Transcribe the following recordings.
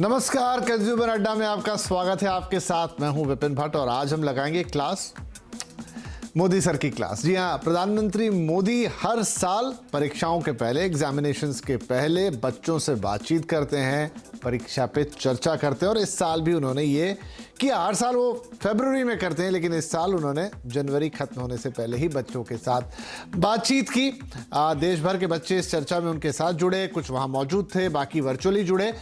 नमस्कार, कंज्यूमर अड्डा में आपका स्वागत है। आपके साथ मैं हूं विपिन भट्ट और आज हम लगाएंगे क्लास मोदी सर की क्लास। जी हाँ, प्रधानमंत्री मोदी हर साल परीक्षाओं के पहले, एग्जामिनेशंस के पहले बच्चों से बातचीत करते हैं, परीक्षा पे चर्चा करते हैं और इस साल भी उन्होंने ये किया। हर साल वो फरवरी में करते हैं, लेकिन इस साल उन्होंने जनवरी खत्म होने से पहले ही बच्चों के साथ बातचीत की। देश भर के बच्चे इस चर्चा में उनके साथ जुड़े, कुछ वहाँ मौजूद थे, बाकी वर्चुअली जुड़े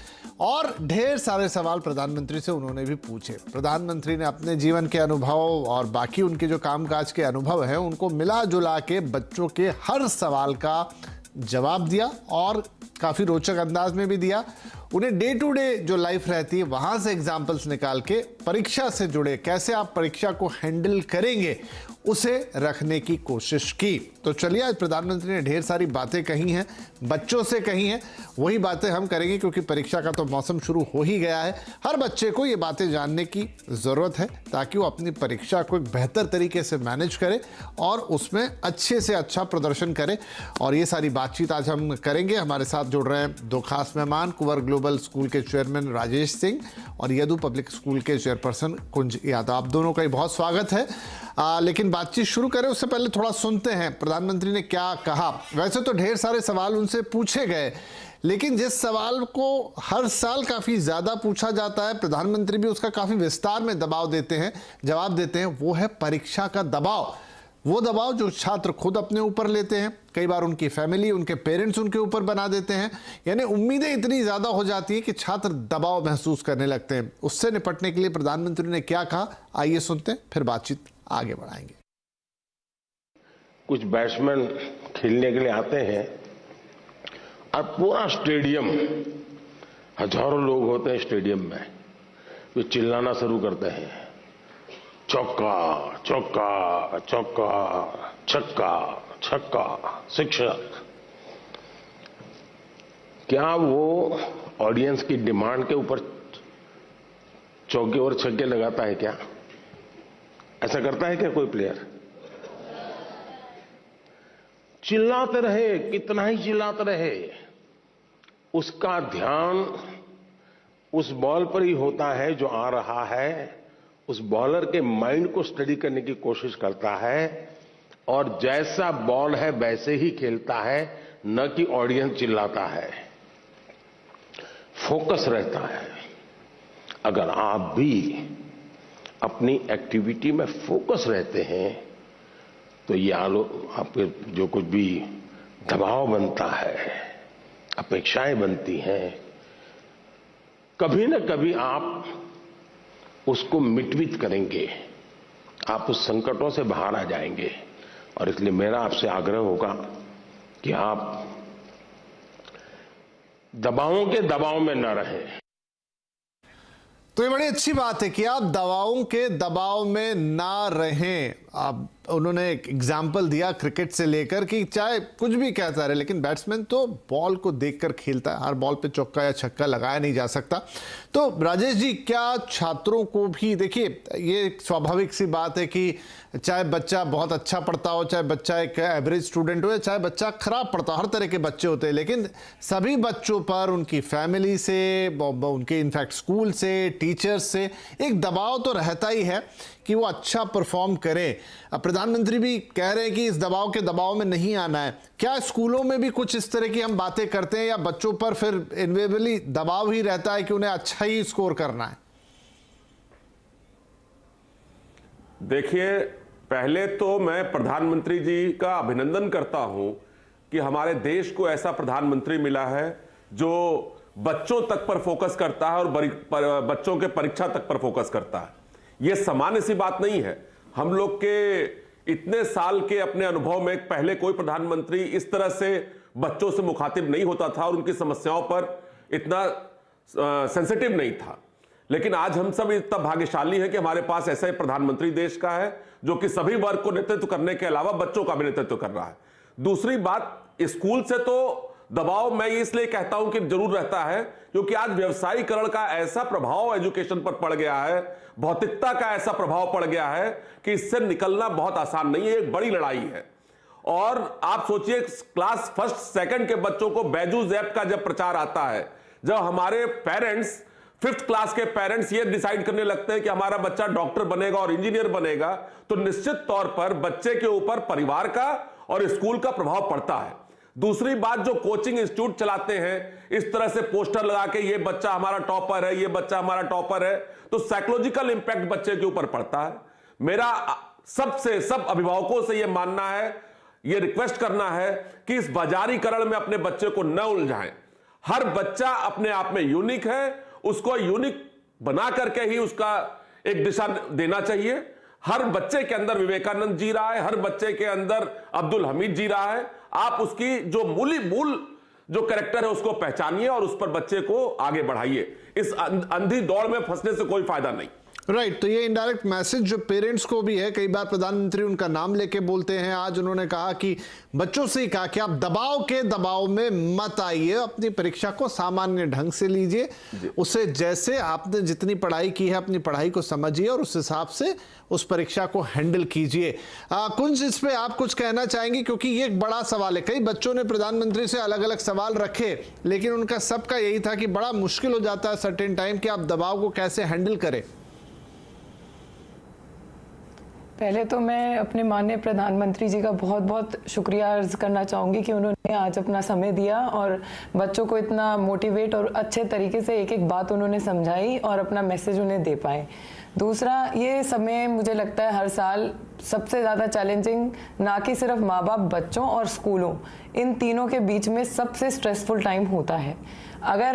और ढेर सारे सवाल प्रधानमंत्री से उन्होंने भी पूछे। प्रधानमंत्री ने अपने जीवन के अनुभव और बाकी उनके जो कामकाज के अनुभव हैं उनको मिला जुला के बच्चों के हर सवाल का जवाब दिया और काफ़ी रोचक अंदाज में भी दिया। उन्हें डे टू डे जो लाइफ रहती है वहाँ से एग्जाम्पल्स निकाल के परीक्षा से जुड़े, कैसे आप परीक्षा को हैंडल करेंगे, उसे रखने की कोशिश की। तो चलिए, आज प्रधानमंत्री ने ढेर सारी बातें कही हैं, बच्चों से कही हैं, वही बातें हम करेंगे क्योंकि परीक्षा का तो मौसम शुरू हो ही गया है। हर बच्चे को ये बातें जानने की ज़रूरत है ताकि वो अपनी परीक्षा को एक बेहतर तरीके से मैनेज करे और उसमें अच्छे से अच्छा प्रदर्शन करे। और ये सारी बातचीत आज हम करेंगे। हमारे साथ जुड़ रहे हैं दो खास मेहमान, कुंवर ग्लोबल स्कूल के चेयरमैन राजेश सिंह और यदु पब्लिक स्कूल के चेयरपर्सन कुंज यादव। आप दोनों का ही बहुत स्वागत है। लेकिन बातचीत शुरू करें उससे पहले थोड़ा सुनते हैं प्रधानमंत्री ने क्या कहा। वैसे तो ढेर सारे सवाल उनसे पूछे गए, लेकिन जिस सवाल को हर साल काफ़ी ज़्यादा पूछा जाता है, प्रधानमंत्री भी उसका काफ़ी विस्तार में जवाब देते हैं, वो है परीक्षा का दबाव। वो दबाव जो छात्र खुद अपने ऊपर लेते हैं, कई बार उनकी फैमिली, उनके पेरेंट्स उनके ऊपर बना देते हैं। यानी उम्मीदें इतनी ज़्यादा हो जाती है कि छात्र दबाव महसूस करने लगते हैं। उससे निपटने के लिए प्रधानमंत्री ने क्या कहा, आइए सुनते हैं, फिर बातचीत आगे बढ़ाएंगे। कुछ बैट्समैन खेलने के लिए आते हैं और पूरा स्टेडियम, हजारों लोग होते हैं स्टेडियम में, वे चिल्लाना शुरू करते हैं, चौका चौका चौका, छक्का छक्का। शिक्षक क्या वो ऑडियंस की डिमांड के ऊपर चौके और छक्के लगाता है क्या? ऐसा करता है क्या कोई प्लेयर? चिल्लाते रहे, कितना ही चिल्लाते रहे, उसका ध्यान उस बॉल पर ही होता है जो आ रहा है। उस बॉलर के माइंड को स्टडी करने की कोशिश करता है और जैसा बॉल है वैसे ही खेलता है, न कि ऑडियंस चिल्लाता है। फोकस रहता है। अगर आप भी अपनी एक्टिविटी में फोकस रहते हैं तो ये आपके जो कुछ भी दबाव बनता है, अपेक्षाएं बनती हैं, कभी न कभी आप उसको मिटवित करेंगे, आप उस संकटों से बाहर आ जाएंगे। और इसलिए मेरा आपसे आग्रह होगा कि आप दबावों के दबाव में न रहें। तो ये बड़ी अच्छी बात है कि आप दबावों के दबाव में ना रहें। आप उन्होंने एक एग्जाम्पल दिया क्रिकेट से लेकर कि चाहे कुछ भी कहता रहे, लेकिन बैट्समैन तो बॉल को देखकर खेलता है, हर बॉल पे चौका या छक्का लगाया नहीं जा सकता। तो राजेश जी, क्या छात्रों को भी, देखिए ये स्वाभाविक सी बात है कि चाहे बच्चा बहुत अच्छा पढ़ता हो, चाहे बच्चा एक एवरेज स्टूडेंट हो, या चाहे बच्चा खराब पढ़ता हो, हर तरह के बच्चे होते हैं, लेकिन सभी बच्चों पर उनकी फैमिली से, उनके इनफैक्ट स्कूल से, टीचर्स से एक दबाव तो रहता ही है कि वो अच्छा परफॉर्म करें। अब प्रधानमंत्री भी कह रहे हैं कि इस दबाव के दबाव में नहीं आना है। क्या स्कूलों में भी कुछ इस तरह की हम बातें करते हैं या बच्चों पर फिर इनवेरिएबली दबाव ही रहता है कि उन्हें अच्छा ही स्कोर करना है? देखिए, पहले तो मैं प्रधानमंत्री जी का अभिनंदन करता हूं कि हमारे देश को ऐसा प्रधानमंत्री मिला है जो बच्चों तक पर फोकस करता है और बच्चों के परीक्षा तक पर फोकस करता है। यह सामान्य सी बात नहीं है। हम लोग के इतने साल के अपने अनुभव में पहले कोई प्रधानमंत्री इस तरह से बच्चों से मुखातिब नहीं होता था और उनकी समस्याओं पर इतना सेंसिटिव नहीं था। लेकिन आज हम सब इतना भाग्यशाली हैं कि हमारे पास ऐसा ही प्रधानमंत्री देश का है जो कि सभी वर्ग को नेतृत्व करने के अलावा बच्चों का भी नेतृत्व कर रहा है। दूसरी बात, स्कूल से तो दबाव मैं इसलिए कहता हूं कि जरूर रहता है क्योंकि आज व्यवसायीकरण का ऐसा प्रभाव एजुकेशन पर पड़ गया है, भौतिकता का ऐसा प्रभाव पड़ गया है कि इससे निकलना बहुत आसान नहीं है, एक बड़ी लड़ाई है। और आप सोचिए, क्लास फर्स्ट सेकंड के बच्चों को बैजूस ऐप का जब प्रचार आता है, जब हमारे पेरेंट्स 5th क्लास के पेरेंट्स ये डिसाइड करने लगते हैं कि हमारा बच्चा डॉक्टर बनेगा और इंजीनियर बनेगा, तो निश्चित तौर पर बच्चे के ऊपर परिवार का और स्कूल का प्रभाव पड़ता है। दूसरी बात, जो कोचिंग इंस्टीट्यूट चलाते हैं, इस तरह से पोस्टर लगा के ये बच्चा हमारा टॉपर है, ये बच्चा हमारा टॉपर है, तो साइकोलॉजिकल इंपैक्ट बच्चे के ऊपर पड़ता है। मेरा सब अभिभावकों से यह मानना है, यह रिक्वेस्ट करना है कि इस बाजारीकरण में अपने बच्चे को न उलझाएं। हर बच्चा अपने आप में यूनिक है, उसको यूनिक बना करके ही उसका एक दिशा देना चाहिए। हर बच्चे के अंदर विवेकानंद जी रहा है, हर बच्चे के अंदर अब्दुल हमीद जी रहा है। आप उसकी जो मूल जो कैरेक्टर है उसको पहचानिए और उस पर बच्चे को आगे बढ़ाइए। इस अंधी दौड़ में फंसने से कोई फायदा नहीं। राइट, तो ये इनडायरेक्ट मैसेज जो पेरेंट्स को भी है, कई बार प्रधानमंत्री उनका नाम लेके बोलते हैं। आज उन्होंने कहा कि बच्चों से ही कहा कि आप दबाव में मत आइए, अपनी परीक्षा को सामान्य ढंग से लीजिए, उसे जैसे आपने जितनी पढ़ाई की है अपनी पढ़ाई को समझिए और उस हिसाब से उस परीक्षा को हैंडल कीजिए। कुंज, इस पे आप कुछ कहना चाहेंगे, क्योंकि ये एक बड़ा सवाल है। कई बच्चों ने प्रधानमंत्री से अलग अलग सवाल रखे, लेकिन उनका सबका यही था कि बड़ा मुश्किल हो जाता है सर्टेन टाइम कि आप दबाव को कैसे हैंडल करें। पहले तो मैं अपने माननीय प्रधानमंत्री जी का बहुत बहुत शुक्रिया अर्ज करना चाहूँगी कि उन्होंने आज अपना समय दिया और बच्चों को इतना मोटिवेट और अच्छे तरीके से एक एक बात उन्होंने समझाई और अपना मैसेज उन्हें दे पाए। दूसरा, ये समय मुझे लगता है हर साल सबसे ज़्यादा चैलेंजिंग, ना कि सिर्फ माँ बाप, बच्चों और स्कूलों, इन तीनों के बीच में सबसे स्ट्रेसफुल टाइम होता है। अगर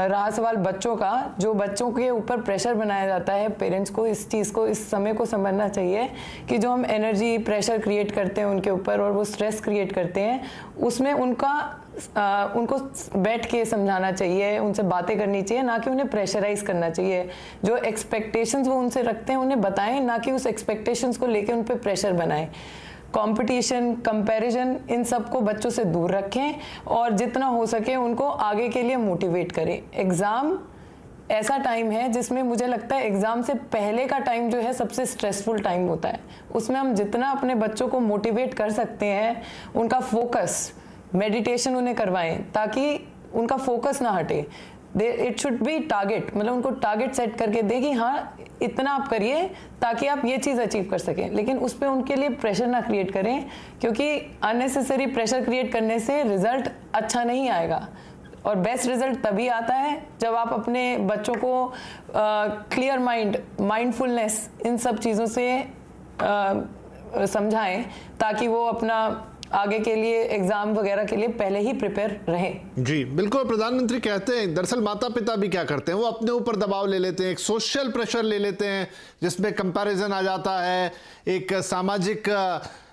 रहा सवाल बच्चों का, जो बच्चों के ऊपर प्रेशर बनाया जाता है, पेरेंट्स को इस चीज़ को, इस समय को समझना चाहिए कि जो हम एनर्जी प्रेशर क्रिएट करते हैं उनके ऊपर और वो स्ट्रेस क्रिएट करते हैं, उसमें उनको बैठ के समझाना चाहिए, उनसे बातें करनी चाहिए, ना कि उन्हें प्रेशराइज करना चाहिए। जो एक्सपेक्टेशंस वो उनसे रखते हैं उन्हें बताएं, ना कि उस एक्सपेक्टेशंस को लेके उन पर प्रेशर बनाएं। कंपटीशन, कंपैरिजन, इन सब को बच्चों से दूर रखें और जितना हो सके उनको आगे के लिए मोटिवेट करें। एग्ज़ाम ऐसा टाइम है जिसमें मुझे लगता है एग्ज़ाम से पहले का टाइम जो है सबसे स्ट्रेसफुल टाइम होता है। उसमें हम जितना अपने बच्चों को मोटिवेट कर सकते हैं, उनका फोकस, मेडिटेशन उन्हें करवाएं ताकि उनका फोकस ना हटे। इट शुड बी टारगेट, मतलब उनको टारगेट सेट करके दे कि हाँ इतना आप करिए ताकि आप ये चीज़ अचीव कर सकें, लेकिन उस पर उनके लिए प्रेशर ना क्रिएट करें, क्योंकि अननेसेसरी प्रेशर क्रिएट करने से रिजल्ट अच्छा नहीं आएगा। और बेस्ट रिजल्ट तभी आता है जब आप अपने बच्चों को क्लियर माइंड, माइंडफुलनेस, इन सब चीज़ों से समझाएं ताकि वो अपना आगे के लिए एग्जाम वगैरह के लिए पहले ही प्रिपेयर रहे। जी बिल्कुल, प्रधानमंत्री कहते हैं, दरअसल माता पिता भी क्या करते हैं, वो अपने ऊपर दबाव ले लेते हैं, एक सोशल प्रेशर ले लेते हैं जिसमें कंपैरिजन आ जाता है, एक सामाजिक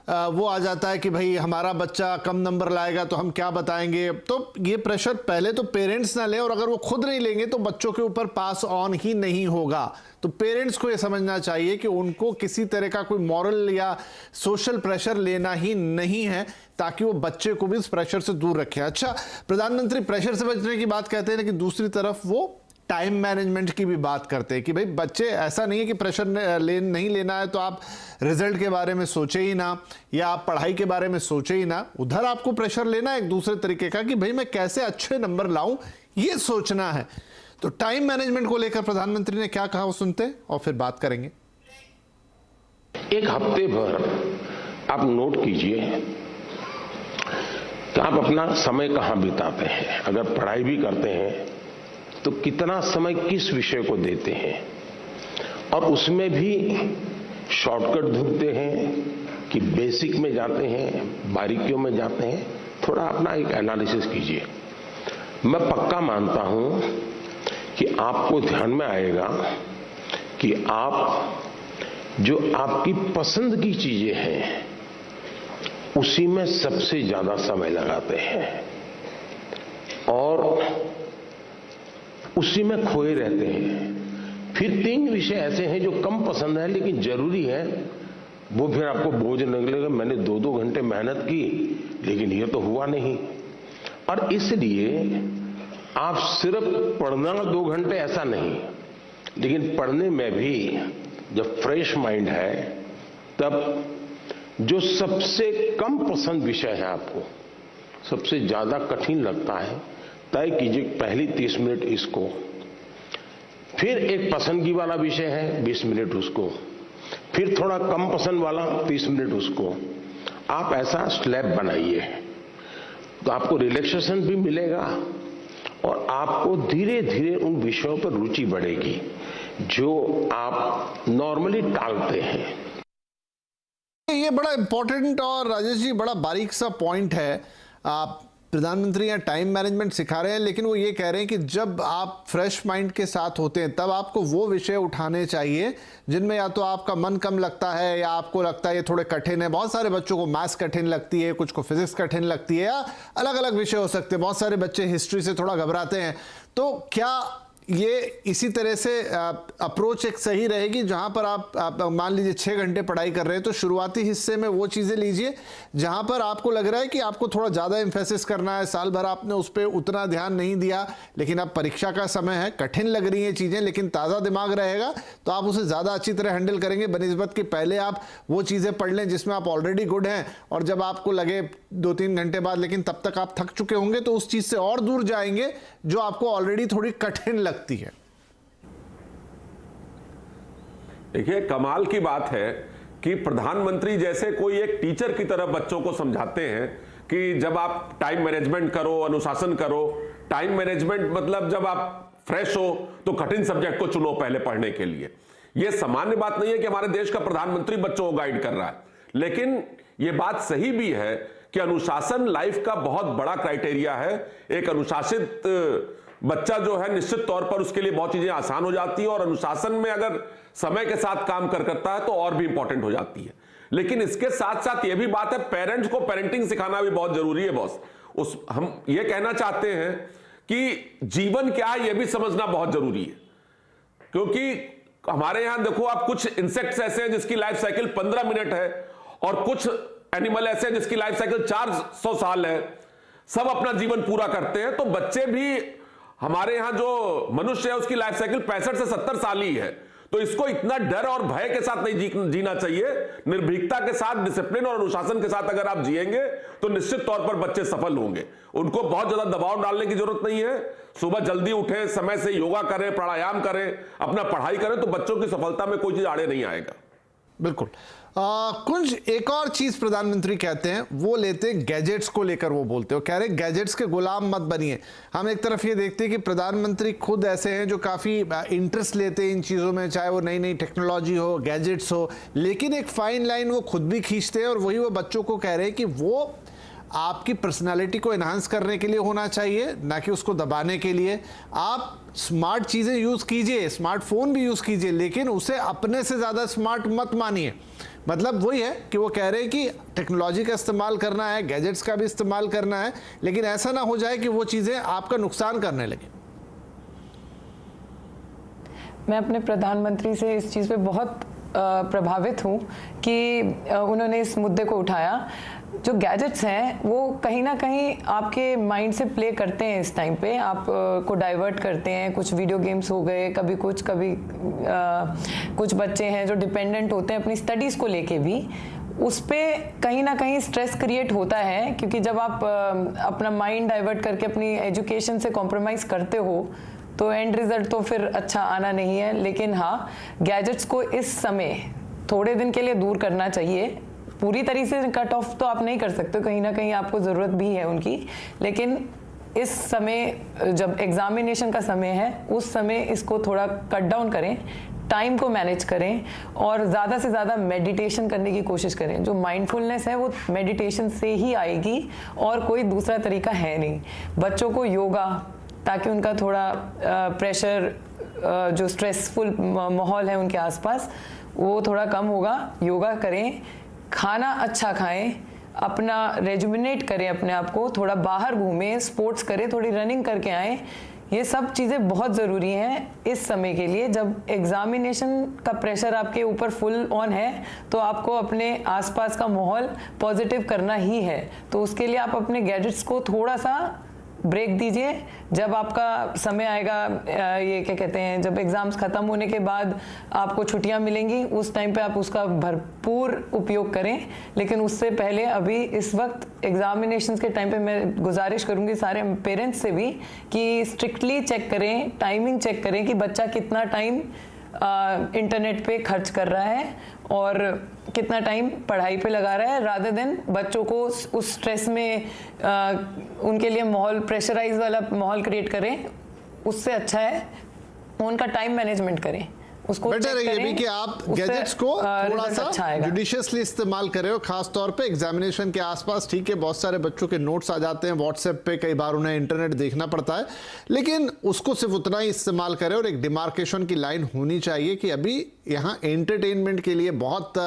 वो आ जाता है कि भाई हमारा बच्चा कम नंबर लाएगा तो हम क्या बताएंगे। तो ये प्रेशर पहले तो पेरेंट्स ना लें, और अगर वो खुद नहीं लेंगे तो बच्चों के ऊपर पास ऑन ही नहीं होगा। तो पेरेंट्स को ये समझना चाहिए कि उनको किसी तरह का कोई मॉरल या सोशल प्रेशर लेना ही नहीं है, ताकि वो बच्चे को भी इस प्रेशर से दूर रखें। अच्छा, प्रधानमंत्री प्रेशर से बचने की बात कहते हैं, लेकिन दूसरी तरफ वो टाइम मैनेजमेंट की भी बात करते हैं कि भाई बच्चे, ऐसा नहीं है कि प्रेशर नहीं लेना है तो आप रिजल्ट के बारे में सोचे ही ना, या आप पढ़ाई के बारे में सोचे ही ना। उधर आपको प्रेशर लेना है एक दूसरे तरीके का कि भाई मैं कैसे अच्छे नंबर लाऊं, ये सोचना है। तो टाइम मैनेजमेंट को लेकर प्रधानमंत्री ने क्या कहा वो सुनते हैं और फिर बात करेंगे। एक हफ्ते भर आप नोट कीजिए कि आप अपना समय कहां बिताते हैं। अगर पढ़ाई भी करते हैं तो कितना समय किस विषय को देते हैं, और उसमें भी शॉर्टकट ढूंढते हैं कि बेसिक में जाते हैं, बारीकियों में जाते हैं। थोड़ा अपना एक एनालिसिस कीजिए। मैं पक्का मानता हूं कि आपको ध्यान में आएगा कि आप जो आपकी पसंद की चीजें हैं उसी में सबसे ज्यादा समय लगाते हैं और उसी में खोए रहते हैं। फिर 3 विषय ऐसे हैं जो कम पसंद है लेकिन जरूरी है, वो फिर आपको बोझ निकलेगा। मैंने 2-2 घंटे मेहनत की लेकिन ये तो हुआ नहीं। और इसलिए आप सिर्फ पढ़ना 2 घंटे ऐसा नहीं, लेकिन पढ़ने में भी जब फ्रेश माइंड है तब जो सबसे कम पसंद विषय है, आपको सबसे ज्यादा कठिन लगता है, तय कीजिए पहली 30 मिनट इसको, फिर एक पसंदगी वाला विषय है 20 मिनट उसको, फिर थोड़ा कम पसंद वाला 30 मिनट उसको। आप ऐसा स्लैब बनाइए तो आपको रिलैक्सेशन भी मिलेगा और आपको धीरे धीरे उन विषयों पर रुचि बढ़ेगी जो आप नॉर्मली टालते हैं। ये बड़ा इंपॉर्टेंट और राजेश जी बड़ा बारीक सा पॉइंट है। आप प्रधानमंत्री यहाँ टाइम मैनेजमेंट सिखा रहे हैं, लेकिन वो ये कह रहे हैं कि जब आप फ्रेश माइंड के साथ होते हैं तब आपको वो विषय उठाने चाहिए जिनमें या तो आपका मन कम लगता है या आपको लगता है ये थोड़े कठिन है। बहुत सारे बच्चों को मैथ्स कठिन लगती है, कुछ को फिजिक्स कठिन लगती है, या अलग अलग विषय हो सकते हैं। बहुत सारे बच्चे हिस्ट्री से थोड़ा घबराते हैं। तो क्या ये इसी तरह से अप्रोच एक सही रहेगी जहां पर आप मान लीजिए 6 घंटे पढ़ाई कर रहे हैं तो शुरुआती हिस्से में वो चीज़ें लीजिए जहां पर आपको लग रहा है कि आपको थोड़ा ज़्यादा एम्फेसिस करना है, साल भर आपने उस पर उतना ध्यान नहीं दिया, लेकिन अब परीक्षा का समय है, कठिन लग रही हैं चीज़ें, लेकिन ताज़ा दिमाग रहेगा तो आप उसे ज़्यादा अच्छी तरह हैंडल करेंगे बनिस्बत कि पहले आप वो चीज़ें पढ़ लें जिसमें आप ऑलरेडी गुड हैं, और जब आपको लगे 2-3 घंटे बाद लेकिन तब तक आप थक चुके होंगे तो उस चीज़ से और दूर जाएंगे जो आपको ऑलरेडी थोड़ी कठिन लगती है। देखिए, कमाल की बात है कि प्रधानमंत्री जैसे कोई एक टीचर की तरह बच्चों को समझाते हैं कि जब आप टाइम मैनेजमेंट करो, अनुशासन करो। टाइम मैनेजमेंट मतलब जब आप फ्रेश हो तो कठिन सब्जेक्ट को चुनो पहले पढ़ने के लिए। यह सामान्य बात नहीं है कि हमारे देश का प्रधानमंत्री बच्चों को गाइड कर रहा है, लेकिन यह बात सही भी है कि अनुशासन लाइफ का बहुत बड़ा क्राइटेरिया है। एक अनुशासित बच्चा जो है निश्चित तौर पर उसके लिए बहुत चीजें आसान हो जाती है, और अनुशासन में अगर समय के साथ काम करता है तो और भी इंपॉर्टेंट हो जाती है। लेकिन इसके साथ साथ यह भी बात है, पेरेंट्स को पेरेंटिंग सिखाना भी बहुत जरूरी है बॉस। हम ये कहना चाहते हैं कि जीवन क्या है यह भी समझना बहुत जरूरी है, क्योंकि हमारे यहां देखो आप, कुछ इंसेक्ट्स ऐसे हैं जिसकी लाइफ साइकिल 15 मिनट है, और कुछ एनिमल ऐसे हैं जिसकी लाइफ साइकिल 400 साल है। सब अपना जीवन पूरा करते हैं। तो बच्चे भी, हमारे यहां जो मनुष्य है उसकी लाइफ साइकिल 65 से 70 साल ही है। तो इसको इतना डर और भय के साथ नहीं जीना चाहिए। निर्भीकता के साथ, डिसिप्लिन और अनुशासन के साथ अगर आप जिएंगे तो निश्चित तौर पर बच्चे सफल होंगे। उनको बहुत ज्यादा दबाव डालने की जरूरत नहीं है। सुबह जल्दी उठें, समय से योगा करें, प्राणायाम करें, अपना पढ़ाई करें, तो बच्चों की सफलता में कोई चीज आड़े नहीं आएगा। बिल्कुल। कुछ एक और चीज प्रधानमंत्री कहते हैं, वो लेते हैं गैजेट्स को लेकर। वो बोलते हो, कह रहे गैजेट्स के गुलाम मत बनिए। हम एक तरफ ये देखते हैं कि प्रधानमंत्री खुद ऐसे हैं जो काफ़ी इंटरेस्ट लेते हैं इन चीज़ों में, चाहे वो नई नई टेक्नोलॉजी हो, गैजेट्स हो, लेकिन एक फाइन लाइन वो खुद भी खींचते हैं। और वही वो बच्चों को कह रहे हैं कि वो आपकी पर्सनालिटी को एनहांस करने के लिए होना चाहिए, ना कि उसको दबाने के लिए। आप स्मार्ट चीज़ें यूज़ कीजिए, स्मार्टफोन भी यूज़ कीजिए, लेकिन उसे अपने से ज़्यादा स्मार्ट मत मानिए। मतलब वही है कि वो कह रहे हैं कि टेक्नोलॉजी का इस्तेमाल करना है, गैजेट्स का भी इस्तेमाल करना है, लेकिन ऐसा ना हो जाए कि वो चीज़ें आपका नुकसान करने लगे। मैं अपने प्रधानमंत्री से इस चीज़ पे बहुत प्रभावित हूँ कि उन्होंने इस मुद्दे को उठाया। जो गैजेट्स हैं वो कहीं ना कहीं आपके माइंड से प्ले करते हैं। इस टाइम पे आप को डाइवर्ट करते हैं। कुछ वीडियो गेम्स हो गए, कभी कुछ, कभी कुछ बच्चे हैं जो डिपेंडेंट होते हैं अपनी स्टडीज़ को लेके भी। उस पर कहीं ना कहीं स्ट्रेस क्रिएट होता है, क्योंकि जब आप अपना माइंड डाइवर्ट करके अपनी एजुकेशन से कॉम्प्रोमाइज़ करते हो तो एंड रिजल्ट तो फिर अच्छा आना नहीं है। लेकिन हाँ, गैजेट्स को इस समय थोड़े दिन के लिए दूर करना चाहिए। पूरी तरीके से कट ऑफ तो आप नहीं कर सकते, कहीं ना कहीं आपको ज़रूरत भी है उनकी, लेकिन इस समय जब एग्जामिनेशन का समय है उस समय इसको थोड़ा कट डाउन करें, टाइम को मैनेज करें और ज़्यादा से ज़्यादा मेडिटेशन करने की कोशिश करें। जो माइंडफुलनेस है वो मेडिटेशन से ही आएगी और कोई दूसरा तरीका है नहीं। बच्चों को योगा, ताकि उनका थोड़ा प्रेशर, जो स्ट्रेसफुल माहौल है उनके आसपास, वो थोड़ा कम होगा। योगा करें, खाना अच्छा खाएं, अपना रेजुमिनेट करें अपने आप को, थोड़ा बाहर घूमें, स्पोर्ट्स करें, थोड़ी रनिंग करके आएँ। ये सब चीज़ें बहुत ज़रूरी हैं इस समय के लिए। जब एग्जामिनेशन का प्रेशर आपके ऊपर फुल ऑन है तो आपको अपने आसपास का माहौल पॉजिटिव करना ही है। तो उसके लिए आप अपने गैजेट्स को थोड़ा सा ब्रेक दीजिए। जब आपका समय आएगा, ये क्या कहते हैं, जब एग्ज़ाम्स ख़त्म होने के बाद आपको छुट्टियां मिलेंगी, उस टाइम पे आप उसका भरपूर उपयोग करें। लेकिन उससे पहले अभी इस वक्त एग्जामिनेशंस के टाइम पे मैं गुजारिश करूंगी सारे पेरेंट्स से भी कि स्ट्रिक्टली चेक करें, टाइमिंग चेक करें कि बच्चा कितना टाइम इंटरनेट पे खर्च कर रहा है और कितना टाइम पढ़ाई पे लगा रहा है, रादर देन बच्चों को उस स्ट्रेस में उनके लिए माहौल, प्रेशराइज वाला माहौल क्रिएट करें। उससे अच्छा है उनका टाइम मैनेजमेंट करें, उसको बेटर है ये भी कि आप गैजेट्स को थोड़ा सा जुडिशियसली इस्तेमाल कर रहे हो, खास तौर पे एग्जामिनेशन के आसपास। ठीक है, बहुत सारे बच्चों के नोट्स आ जाते हैं व्हाट्सएप पे, कई बार उन्हें इंटरनेट देखना पड़ता है, लेकिन उसको सिर्फ उतना ही इस्तेमाल करें और एक डिमार्केशन की लाइन होनी चाहिए कि अभी यहाँ एंटरटेनमेंट के लिए बहुत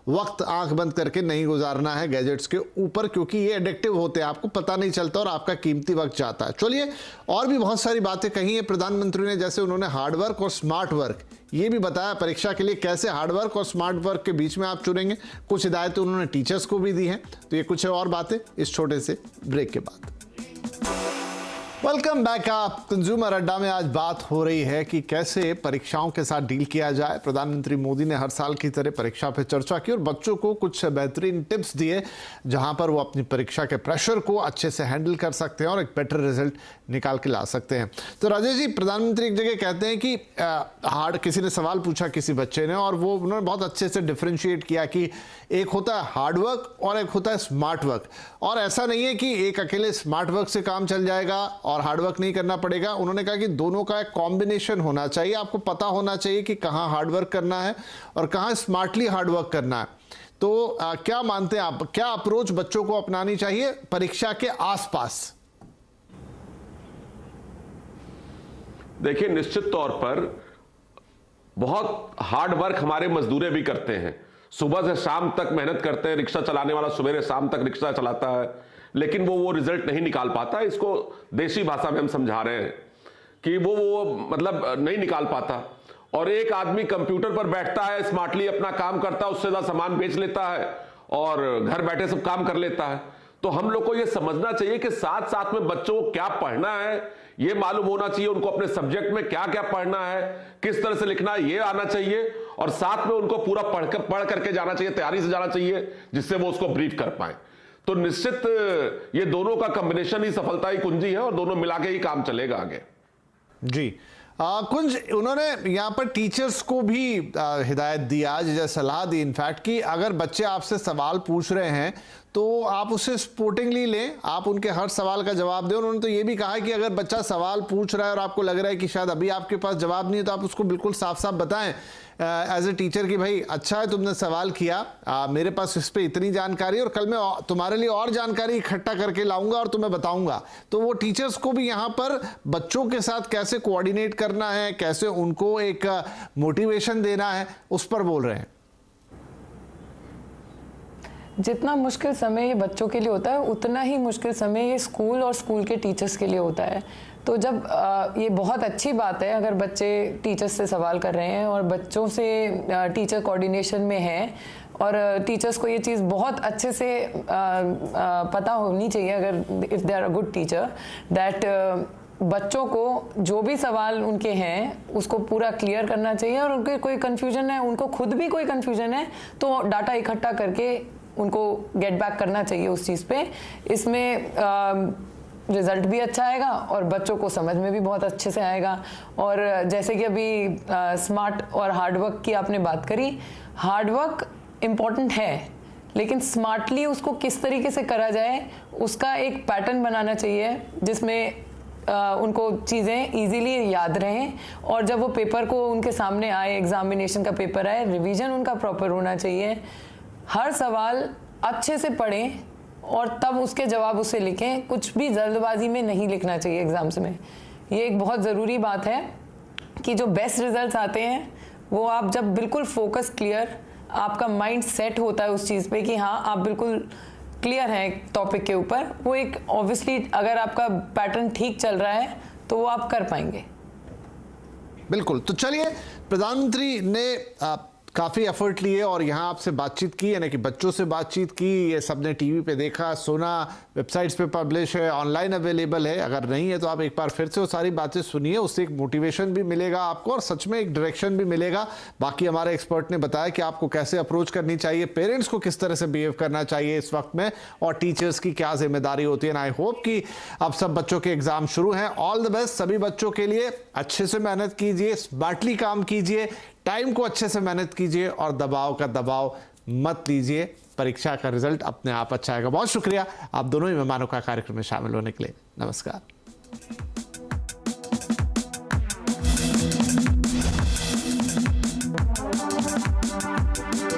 वक्त आंख बंद करके नहीं गुजारना है गैजेट्स के ऊपर, क्योंकि ये एडिक्टिव होते हैं, आपको पता नहीं चलता और आपका कीमती वक्त जाता है। चलिए, और भी बहुत सारी बातें कही है प्रधानमंत्री ने, जैसे उन्होंने हार्ड वर्क और स्मार्ट वर्क ये भी बताया परीक्षा के लिए कैसे हार्ड वर्क और स्मार्ट वर्क के बीच में आप चुनेंगे। कुछ हिदायतें उन्होंने टीचर्स को भी दी हैं। तो ये कुछ और बातें इस छोटे से ब्रेक के बाद। Welcome back. आप कंज्यूमर अड्डा में आज बात हो रही है कि कैसे परीक्षाओं के साथ डील किया जाए। प्रधानमंत्री मोदी ने हर साल की तरह परीक्षा पर चर्चा की और बच्चों को कुछ बेहतरीन टिप्स दिए जहां पर वो अपनी परीक्षा के प्रेशर को अच्छे से हैंडल कर सकते हैं और एक बेटर रिजल्ट निकाल के ला सकते हैं। तो राजेश जी, प्रधानमंत्री एक जगह कहते हैं कि किसी ने सवाल पूछा किसी बच्चे ने, और वो उन्होंने बहुत अच्छे से डिफ्रेंशिएट किया कि एक होता है हार्ड वर्क और एक होता है स्मार्ट वर्क, और ऐसा नहीं है कि एक अकेले स्मार्ट वर्क से काम चल जाएगा और हार्ड वर्क नहीं करना पड़ेगा। उन्होंने कहा कि दोनों का एक कॉम्बिनेशन होना चाहिए। आपको पता होना चाहिए कि कहाँ हार्ड वर्क करना है और कहाँ स्मार्टली हार्ड वर्क करना है। तो क्या मानते हैं आप, क्या अप्रोच बच्चों को अपनानी चाहिए परीक्षा के आसपास? देखिए, निश्चित तौर पर बहुत हार्ड वर्क हमारे मजदूर भी करते हैं, सुबह से शाम तक मेहनत करते हैं। रिक्शा चलाने वाला सुबह शाम तक रिक्शा चलाता है, लेकिन वो रिजल्ट नहीं निकाल पाता। इसको देसी भाषा में हम समझा रहे हैं कि वो मतलब नहीं निकाल पाता। और एक आदमी कंप्यूटर पर बैठता है, स्मार्टली अपना काम करता है, उससे ज्यादा सामान बेच लेता है और घर बैठे सब काम कर लेता है। तो हम लोग को ये समझना चाहिए कि साथ साथ में बच्चों को क्या पढ़ना है ये मालूम होना चाहिए, उनको अपने सब्जेक्ट में क्या क्या पढ़ना है, किस तरह से लिखना है ये आना चाहिए, और साथ में उनको पूरा पढ़ करके जाना चाहिए, तैयारी से जाना चाहिए, जिससे वो उसको ब्रीफ कर पाए। तो निश्चित ये दोनों का कॉम्बिनेशन ही सफलता की कुंजी है और दोनों मिला के ही काम चलेगा आगे। जी कुंज, उन्होंने यहाँ पर टीचर्स को भी हिदायत दी, आज सलाह दी इनफैक्ट, कि अगर बच्चे आपसे सवाल पूछ रहे हैं तो आप उसे स्पोर्टिंगली लें, आप उनके हर सवाल का जवाब दें। उन्होंने तो ये भी कहा है कि अगर बच्चा सवाल पूछ रहा है और आपको लग रहा है कि शायद अभी आपके पास जवाब नहीं है, तो आप उसको बिल्कुल साफ साफ बताएं एज ए टीचर कि भाई अच्छा है तुमने सवाल किया, मेरे पास इस पे इतनी जानकारी है और कल मैं तुम्हारे लिए और जानकारी इकट्ठा करके लाऊंगा और तुम्हें बताऊंगा। तो वो टीचर्स को भी यहाँ पर बच्चों के साथ कैसे कोऑर्डिनेट करना है, कैसे उनको एक मोटिवेशन देना है, उस पर बोल रहे हैं। जितना मुश्किल समय ये बच्चों के लिए होता है, उतना ही मुश्किल समय ये स्कूल और स्कूल के टीचर्स के लिए होता है। तो जब ये बहुत अच्छी बात है अगर बच्चे टीचर्स से सवाल कर रहे हैं और बच्चों से टीचर कोऑर्डिनेशन में है, और टीचर्स को ये चीज़ बहुत अच्छे से पता होनी चाहिए, अगर if they are a good teacher, that बच्चों को जो भी सवाल उनके हैं उसको पूरा क्लियर करना चाहिए, और उनके कोई कन्फ्यूजन है, उनको खुद भी कोई कन्फ्यूजन है, तो डाटा इकट्ठा करके उनको गेट बैक करना चाहिए उस चीज़ पे। इसमें रिजल्ट भी अच्छा आएगा और बच्चों को समझ में भी बहुत अच्छे से आएगा। और जैसे कि अभी स्मार्ट और हार्ड वर्क की आपने बात करी, हार्ड वर्क इम्पॉर्टेंट है, लेकिन स्मार्टली उसको किस तरीके से करा जाए उसका एक पैटर्न बनाना चाहिए, जिसमें उनको चीज़ें इजीली याद रहें, और जब वो पेपर को उनके सामने आए, एग्जामिनेशन का पेपर आए, रिवीजन उनका प्रॉपर होना चाहिए। हर सवाल अच्छे से पढ़ें और तब उसके जवाब उससे लिखें, कुछ भी जल्दबाजी में नहीं लिखना चाहिए एग्जाम्स में। ये एक बहुत ज़रूरी बात है कि जो बेस्ट रिजल्ट्स आते हैं वो आप जब बिल्कुल फोकस क्लियर, आपका माइंड सेट होता है उस चीज़ पे कि हाँ आप बिल्कुल क्लियर हैं टॉपिक के ऊपर, वो एक ऑब्वियसली अगर आपका पैटर्न ठीक चल रहा है तो वो आप कर पाएंगे। बिल्कुल। तो चलिए, प्रधानमंत्री ने काफ़ी एफर्ट लिए और यहाँ आपसे बातचीत की, यानी कि बच्चों से बातचीत की। ये सबने टीवी पे देखा, सुना, वेबसाइट्स पे पब्लिश है, ऑनलाइन अवेलेबल है। अगर नहीं है तो आप एक बार फिर से वो सारी बातें सुनिए, उससे एक मोटिवेशन भी मिलेगा आपको और सच में एक डायरेक्शन भी मिलेगा। बाकी हमारे एक्सपर्ट ने बताया कि आपको कैसे अप्रोच करनी चाहिए, पेरेंट्स को किस तरह से बिहेव करना चाहिए इस वक्त में, और टीचर्स की क्या जिम्मेदारी होती है। आई होप कि अब सब बच्चों के एग्जाम शुरू हैं। ऑल द बेस्ट सभी बच्चों के लिए। अच्छे से मेहनत कीजिए, स्मार्टली काम कीजिए, टाइम को अच्छे से मैनेज कीजिए और दबाव का दबाव मत लीजिए। परीक्षा का रिजल्ट अपने आप अच्छा आएगा। बहुत शुक्रिया आप दोनों ही मेहमानों का कार्यक्रम में शामिल होने के लिए। नमस्कार।